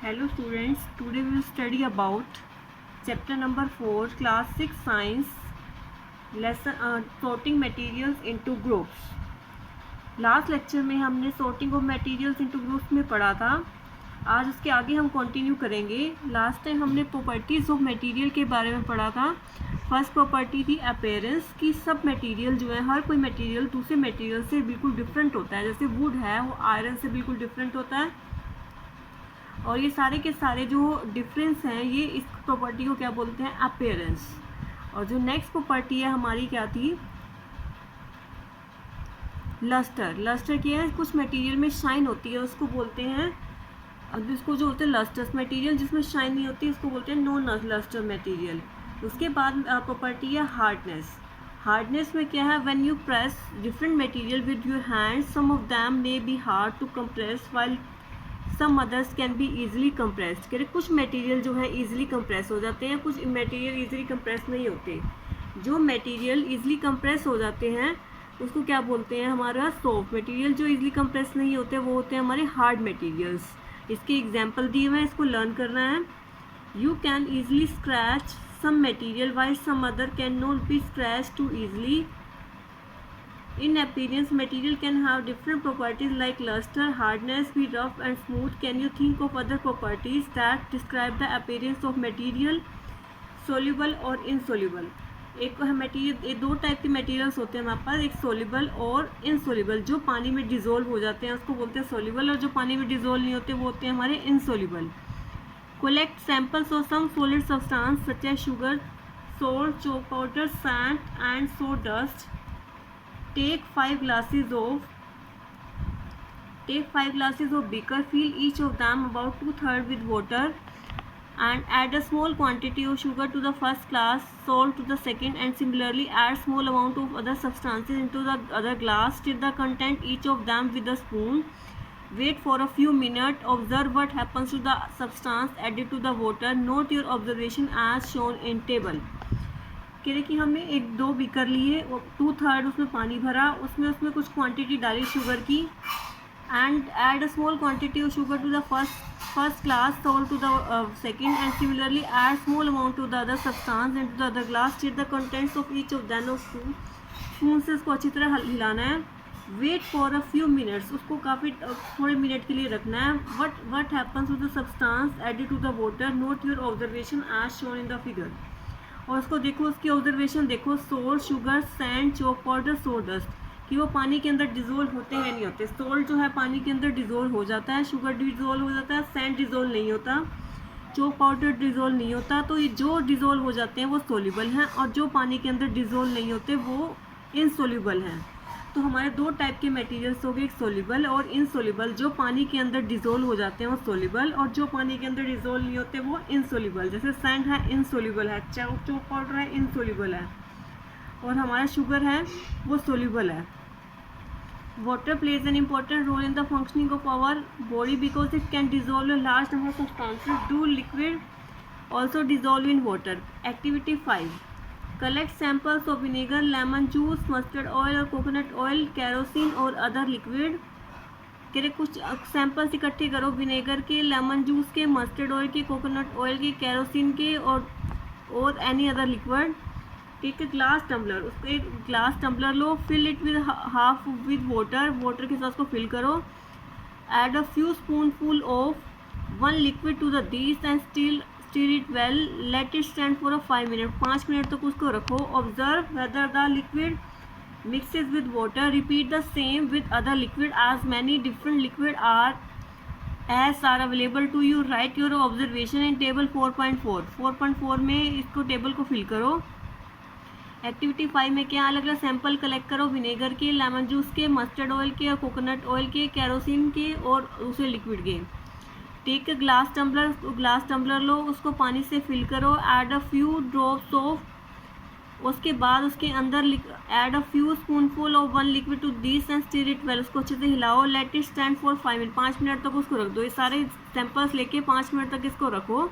Hello students, today we will study about chapter number 4, class 6 science, lesson sorting materials into groups. Last lecture में हमने sorting of materials into groups में पढ़ा था. आज उसके आगे हम कंटिन्यू करेंगे. लास्ट टाइम हमने प्रॉपर्टीज़ ऑफ मटेरियल के बारे में पढ़ा था. फर्स्ट प्रॉपर्टी थी अपीयरेंस, कि सब मटेरियल जो है, हर कोई मटेरियल दूसरे मटेरियल से बिल्कुल डिफरेंट होता है. जैसे वुड है वो आयरन से बिल्कुल डिफरेंट होता है, और ये सारे के सारे जो डिफरेंस हैं ये इस प्रॉपर्टी को क्या बोलते हैं, अपीयरेंस. और जो नेक्स्ट प्रॉपर्टी है हमारी क्या थी, लस्टर. लस्टर क्या है, कुछ मटेरियल में शाइन होती है उसको बोलते हैं, जिसको जो बोलते हैं लस्टर्स मटेरियल. जिसमें शाइन नहीं होती उसको बोलते हैं नॉन लस्टर मटेरियल. उसके बाद प्रॉपर्टी है हार्डनेस. हार्डनेस में क्या है, when you press different material with your hand, some of them may be hard to compress while some others can be easily compressed. कह रहे कुछ मटेरियल जो है ईजिली कंप्रेस हो जाते हैं, कुछ मटेरियल ईजिली कंप्रेस नहीं होते. जो मटेरियल ईजिली कंप्रेस हो जाते हैं उसको क्या बोलते हैं, हमारा सॉफ्ट मटेरियल. जो ईजिली कंप्रेस नहीं होते वो होते हैं हमारे हार्ड मटेरियल्स. इसके एग्जाम्पल दिए हुए हैं, इसको लर्न करना है. You can easily scratch some material while some other cannot be scratched too easily. In appearance, material can have different properties like luster, hardness, be rough and smooth. Can you think of other properties that describe the appearance of material, soluble और insoluble? एक material, दो type के materials होते हैं हमारे पास, एक soluble और insoluble. जो पानी में डिजोल्व हो जाते हैं उसको बोलते हैं सोल्यूबल, और जो पानी में डिजोल्व नहीं होते वो होते हैं हमारे insoluble. Collect samples of some solid substance such as sugar, salt, chalk powder, sand and sawdust. Take 5 glasses of beaker. Fill each of them about 2/3 with water and add a small quantity of sugar to the first glass, salt to the second, and similarly add small amount of other substances into the other glass. Stir the content each of them with a spoon. Wait for a few minutes. Observe what happens to the substance added to the water. Note your observation as shown in table. कह रहे कि हमने दो beaker लिए, 2/3 उसमें पानी भरा, उसमें कुछ क्वांटिटी डाली शुगर की, and add a small quantity of sugar to the first glass, salt to the second, and similarly add small amount to the other substance into the other glass. Stir the contents of each of them of spoon से इसको अच्छी तरह हिलाना है. Wait for a few minutes, उसको काफ़ी थोड़े minute के लिए रखना है. What happens to the substance added to the water. Not your observation as shown in the figure. और उसको देखो, उसकी ऑब्जर्वेशन देखो, salt, sugar, sand, chalk powder, sawdust, कि वो पानी के अंदर डिजोल्व होते हैं नहीं होते. सोल्ट जो है पानी के अंदर डिजोल्व हो जाता है, शुगर डिजोल्व हो जाता है, सैंड डिजोल्व नहीं होता, चॉक पाउडर डिजोल्व नहीं होता. तो ये जो डिजोल्व हो जाते हैं वो सोल्यूबल हैं, और जो पानी के अंदर डिजोल्व नहीं होते वो इनसोल्यूबल हैं. तो हमारे दो टाइप के मटेरियल्स हो गए, एक सोल्यूबल और इनसोल्यूबल. जो पानी के अंदर डिजोल्व हो जाते हैं वो सोल्यूबल, और जो पानी के अंदर डिजोल्व नहीं होते वो इनसोल्यूबल. जैसे सैंड है इनसोल्यूबल है, चॉक पाउडर है इनसोल्यूबल है, और हमारा शुगर है वो सोल्यूबल है. Water plays an important role in the functioning of our body because it can dissolve a large number of substances. Do liquid also dissolve in water? Activity 5. Collect samples of vinegar, lemon juice, mustard oil और coconut oil, kerosene और other liquid. कह रहे कुछ samples इकट्ठे करो, vinegar के, lemon juice के, mustard oil के, कोकोनट ऑयल के, केरोसिन के और any other liquid. Take a glass tumbler, उसको एक ग्लास टम्बलर लो. Fill it with half with water. Water के साथ उसको फिल करो. Add a few spoonful of one liquid to the this and stir it well. Let it stand for a 5 minutes. 5 minute तक उसको रखो. Observe whether the liquid mixes with water. Repeat the same with other liquid. As many different liquid as are available to you. Write your observation in table 4.4. 4.4 में इसको table को fill करो. Activity 5 में क्या, अलग अलग सैंपल कलेक्ट करो, vinegar के, लेमन जूस के, मस्टर्ड ऑयल के, और कोकोनट ऑयल के, केरोसिन के और दूसरे लिक्विड के. टेक अ ग्लास टम्बलर लो, उसको पानी से फिल करो. Add a few drops of, उसके बाद उसके अंदर add a few spoonful of one liquid to this and stir it well. उसको अच्छे से हिलाओ. Let it stand for 5 minute. 5 minute तक उसको रख दो. ये सारे सैंपल्स लेके 5 मिनट तक इसको रखो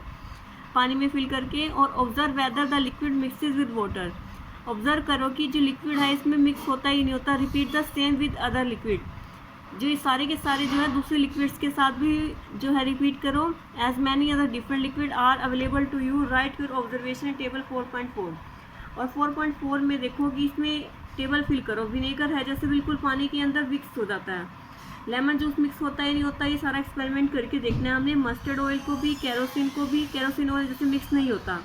पानी में फिल करके. और observe whether the liquid mixes with water. Observe करो कि जो लिक्विड है इसमें मिक्स होता ही नहीं होता. Repeat the same with other liquid. जो ये सारे के सारे जो है दूसरे लिक्विड्स के साथ भी जो है रिपीट करो। As many other different liquid are available to you, write your observation in table 4.4। और 4.4 में देखो कि इसमें टेबल फिल करो। विनेगर है जैसे बिल्कुल पानी के अंदर मिक्स हो जाता है, लेमन जूस मिक्स होता है नहीं होता, ये सारा एक्सपेरिमेंट करके देखना है हमने। मस्टर्ड ऑयल को भी, केरोसिन ऑयल जैसे मिक्स नहीं होता।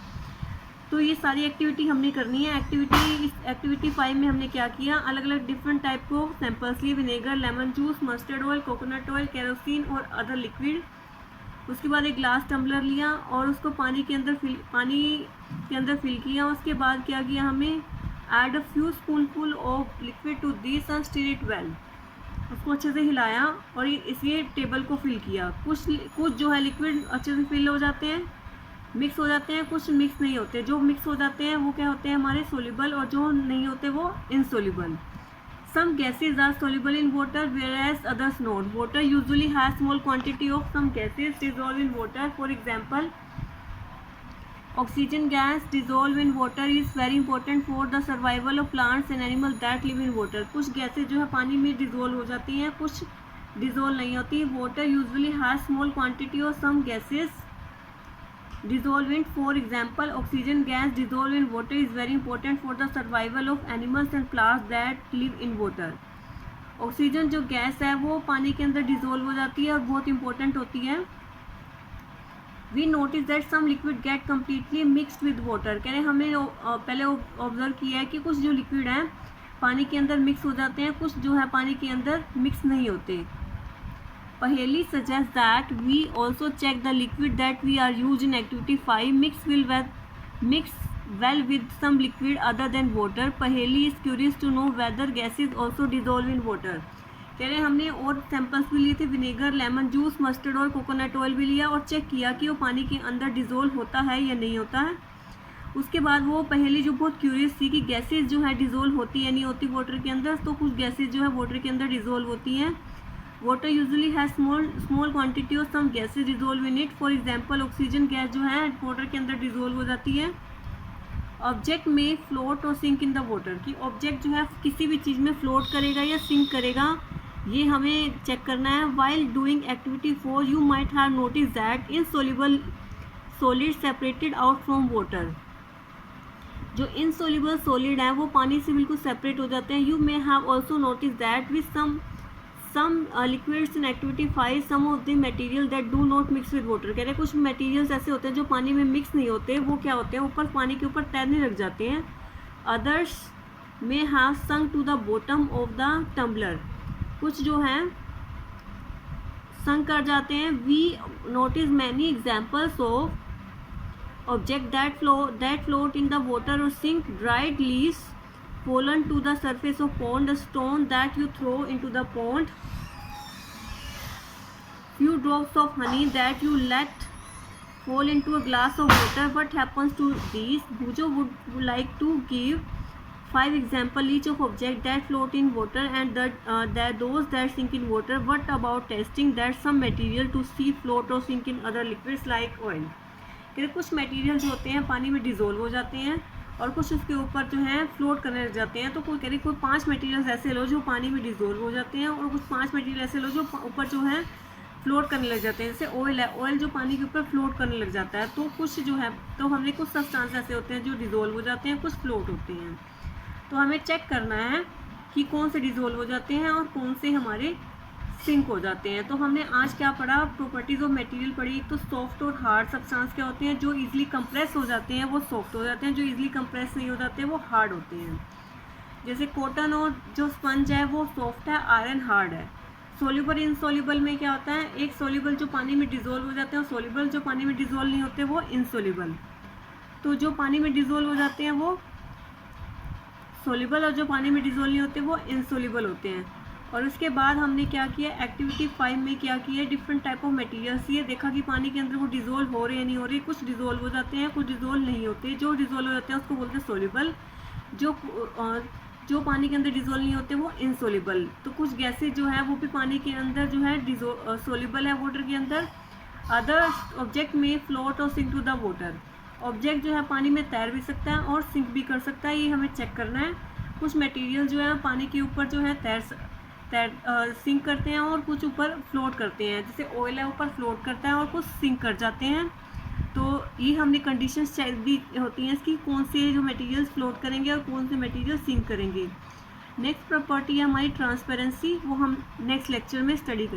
तो ये सारी एक्टिविटी हमने करनी है। एक्टिविटी 5 में हमने क्या किया, अलग अलग डिफरेंट टाइप को सैंपल्स लिए, vinegar, lemon juice, mustard oil, coconut oil, kerosene और अदर लिक्विड। उसके बाद एक ग्लास टम्बलर लिया और उसको पानी के अंदर फिल किया। उसके बाद क्या किया, हमें add a few spoonful of liquid to this and stir it well. उसको अच्छे से हिलाया और इसी टेबल को फिल किया। कुछ जो है लिक्विड अच्छे से फिल हो जाते हैं, मिक्स हो जाते हैं, कुछ मिक्स नहीं होते। जो मिक्स हो जाते हैं वो क्या होते हैं हमारे सोल्यूबल, और जो नहीं होते वो insoluble. Some gases are soluble in water whereas others not. Water usually has small quantity of some gases dissolved in water. For example, oxygen gas dissolved in water is very important for the survival of plants and animals that live in water. कुछ gases जो है पानी में dissolve हो जाती हैं, कुछ dissolve नहीं होती। Water usually has small quantity of some gases dissolved in, for example, oxygen gas dissolved in water is very important for the survival of animals and plants that live in water. Oxygen जो gas है वो पानी के अंदर dissolve हो जाती है और बहुत इंपॉर्टेंट होती है। We notice that some liquid get completely mixed with water. कह रहे हमने पहले ऑब्जर्व किया है कि कुछ जो लिक्विड हैं पानी के अंदर मिक्स हो जाते हैं, कुछ जो है पानी के अंदर मिक्स नहीं होते। Paheli suggests that we also check the liquid that we are used in activity 5 mix well with some liquid other than water. Paheli is curious to know whether gases also dissolve in water. कह रहे हमने और samples भी लिए थे, vinegar, lemon juice, mustard oil, coconut oil भी लिया और चेक किया कि वो पानी के अंदर डिजोल्व होता है या नहीं होता है। उसके बाद वो पहली जो बहुत क्यूरियस थी कि गैसेज जो है डिजोल्व होती है नहीं होती वाटर के अंदर। तो कुछ गैसेज जो है वाटर के अंदर डिजोल्व होती हैं। Water usually has small quantity of some gases dissolve in it. For example, oxygen gas जो है वाटर के अंदर डिजोल्व हो जाती है। ऑब्जेक्ट में फ्लोट और सिंक इन द वाटर, कि ऑब्जेक्ट जो है किसी भी चीज़ में फ्लोट करेगा या सिंक करेगा, ये हमें चेक करना है। While doing activity 4 you might have notice that insoluble solid separated out from water. जो इनसोल्यूबल सॉलिड है वो पानी से बिल्कुल सेपरेट हो जाते हैं। You may have also notice that with some liquids in activity 5 some of the material that do not mix with water। कह रहे कुछ मटेरियल्स ऐसे होते हैं जो पानी में मिक्स नहीं होते, वो क्या होते हैं ऊपर पानी के ऊपर तैरने लग जाते हैं। Others may have sunk to the bottom of the tumbler, कुछ जो हैं संक कर जाते हैं। We notice many examples of object that float in the water or sink, dried leaves fallen to the surface of pond, a stone that you throw into the pond, few drops of honey that you let fall into a glass of water. What happens to these? Bujo would like to give 5 examples each of objects that float in water and that those that sink in water. What about testing that some material to see float or sink in other liquids like oil? कुछ material जो होते हैं पानी में dissolve हो जाते हैं और कुछ उसके ऊपर जो है फ्लोट करने लग जाते हैं। तो कोई कह रही कोई 5 मटेरियल्स ऐसे लो जो पानी में डिजोल्व हो जाते हैं और कुछ 5 मटेरियल ऐसे लो जो ऊपर जो है फ्लोट करने लग जाते हैं। जैसे ऑयल है, ऑयल जो पानी के ऊपर फ्लोट करने लग जाता है। तो कुछ जो है, तो हमने कुछ सब्सटेंस ऐसे होते हैं जो डिजोल्व हो जाते हैं, कुछ फ्लोट होते हैं। तो हमें चेक करना है कि कौन से डिजोल्व हो जाते हैं और कौन से हमारे सिंक हो जाते हैं। तो हमने आज क्या पढ़ा, प्रॉपर्टीज़ ऑफ मटेरियल पढ़ी। तो सॉफ्ट और हार्ड सब्सटेंस क्या होते हैं, जो इजीली कंप्रेस हो जाते हैं वो सॉफ्ट हो जाते हैं, जो इजीली कंप्रेस नहीं हो जाते वो हार्ड होते हैं। जैसे कॉटन और जो स्पंज है वो सॉफ्ट है, आयरन हार्ड है। सोल्यूबल इनसोल्यूबल में क्या होता है, एक सोल्यूबल जो पानी में डिजोल्व हो जाते हैं और सोल्यूबल जो पानी में डिजोल्व नहीं होते वो इनसोल्यूबल। तो जो पानी में डिजोल्व हो जाते हैं वो सोल्यूबल और जो पानी में डिजोल्व नहीं होते वो इनसोल्यूबल होते हैं। और उसके बाद हमने क्या किया, एक्टिविटी 5 में क्या किया, डिफरेंट टाइप ऑफ मटेरियल्स ये देखा कि पानी के अंदर वो डिजोल्व हो रहे हैं नहीं हो रहे। कुछ डिजोल्व हो जाते हैं, कुछ डिजोल्व नहीं होते। जो डिजोल्व हो जाते हैं उसको बोलते हैं सोल्यूबल, जो पानी के अंदर डिजोल्व नहीं होते वो इनसोल्यूबल। तो कुछ गैसेज जो है वो भी पानी के अंदर जो है सोल्यूबल है वाटर के अंदर। अदर ऑब्जेक्ट में फ्लोट और sink to the water, object जो है पानी में तैर भी सकता है और सिंक भी कर सकता है, ये हमें चेक करना है। कुछ मटेरियल जो है पानी के ऊपर जो है सिंक करते हैं और कुछ ऊपर फ्लोट करते हैं। जैसे ऑयल है ऊपर फ्लोट करता है और कुछ सिंक कर जाते हैं। तो ये हमने कंडीशंस चेक दी होती हैं इसकी, कौन से जो मटेरियल्स फ्लोट करेंगे और कौन से मटेरियल सिंक करेंगे। नेक्स्ट प्रॉपर्टी है हमारी ट्रांसपेरेंसी, वो हम नेक्स्ट लेक्चर में स्टडी करेंगे।